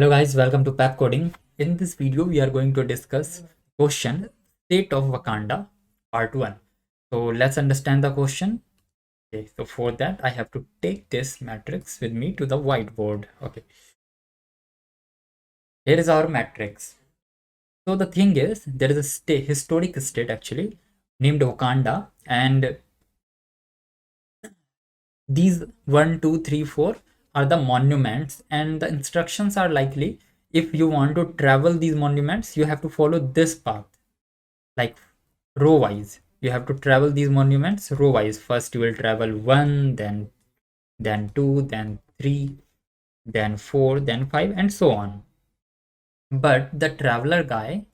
Hello guys, welcome to Pepcoding. In this video, we are going to discuss question State of Wakanda part 1. So let's understand the question. Okay, so for that, I have to take this matrix with me to the whiteboard. Okay, here is our matrix. So the thing is, there is a historic state actually named Wakanda, and these 1, 2, 3, 4 are the monuments, and the instructions are likely if you want to travel these monuments, you have to follow this path, like row wise. You have to travel these monuments row wise. First you will travel 1, then 2, then 3, then 4, then 5, and so on. But the traveler guy,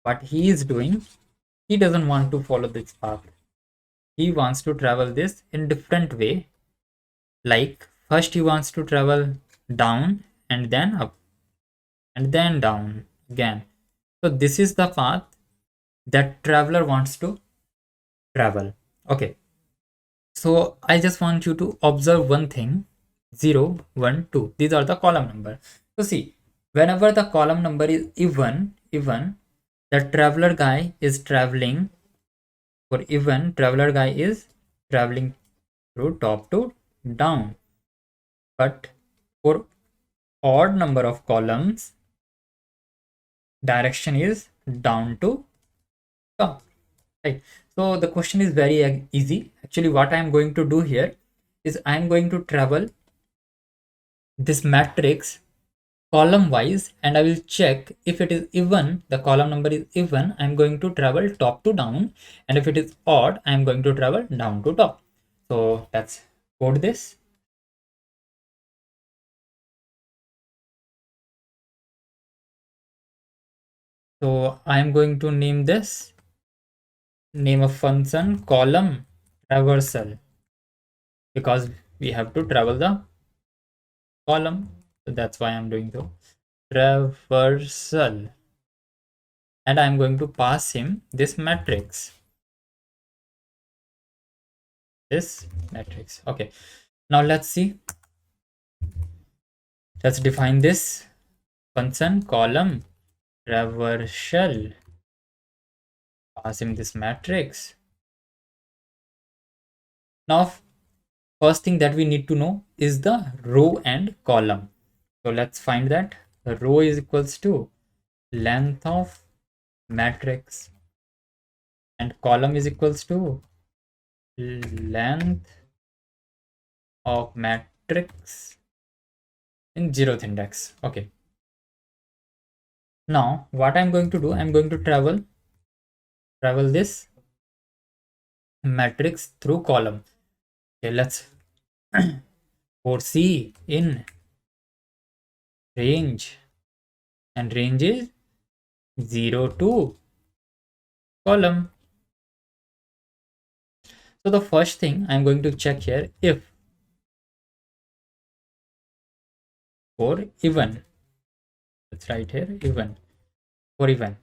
what he is doing, he doesn't want to follow this path. He wants to travel this in different way. Like first he wants to travel down and then up and then down again. So this is the path that traveler wants to travel. Okay, so I just want you to observe one thing: 0, 1, 2. These are the column number. So see, whenever the column number is even, the traveler guy is traveling. For even, traveler guy is traveling through top to down. But for odd number of columns, direction is down to top. Right. So the question is very easy. Actually, what I am going to do here is I am going to travel this matrix column wise, and I will check if it is even, the column number is even, I'm going to travel top to down, and if it is odd, I'm going to travel down to top. So let's code this. So I'm going to name this, name of function column traversal, because we have to travel the column. So that's why I'm doing so, traversal, and I'm going to pass him this matrix. Okay, now let's see. Let's define this function column traversal. Pass him this matrix. Now, first thing that we need to know is the row and column. So let's find that. The row is equals to length of matrix, and column is equals to length of matrix in 0th index. Okay. Now, what I'm going to do, I'm going to travel this matrix through column. Okay, let's foresee in range, and range is 0 to column. So the first thing I'm going to check here, if for even, let's write here even, for even.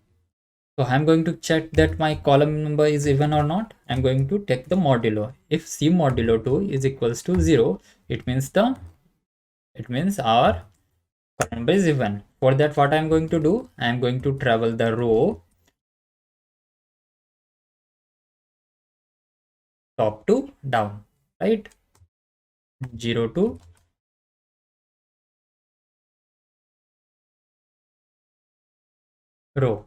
So I'm going to check that my column number is even or not. I'm going to take the modulo. If c modulo 2 is equals to 0, it means our column number is even. For that, what I'm going to do, I'm going to travel the row top to down, right? 0 to row.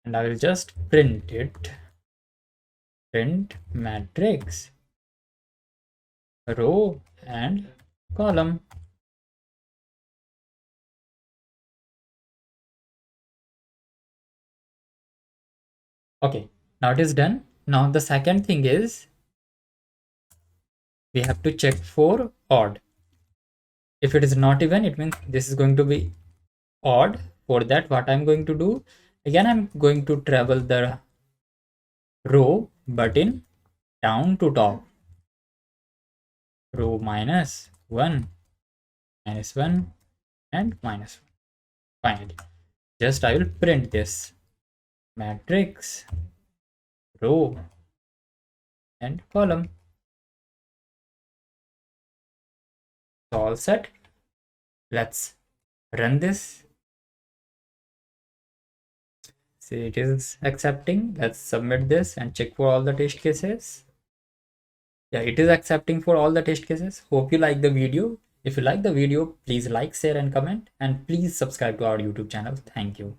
And I will just print it. Print matrix row and column. Okay, now it is done. Now the second thing is we have to check for odd. If it is not even, it means this is going to be odd. For that, what I'm going to do, again, I'm going to travel the row but in down to top. Row minus 1, minus 1, and minus 1. Finally, just I will print this matrix row and column. So all set. Let's run this. See, it is accepting. Let's submit this and check for all the test cases. Yeah, it is accepting for all the test cases. Hope you like the video. If you like the video, please like, share and comment, and please subscribe to our YouTube channel. Thank you.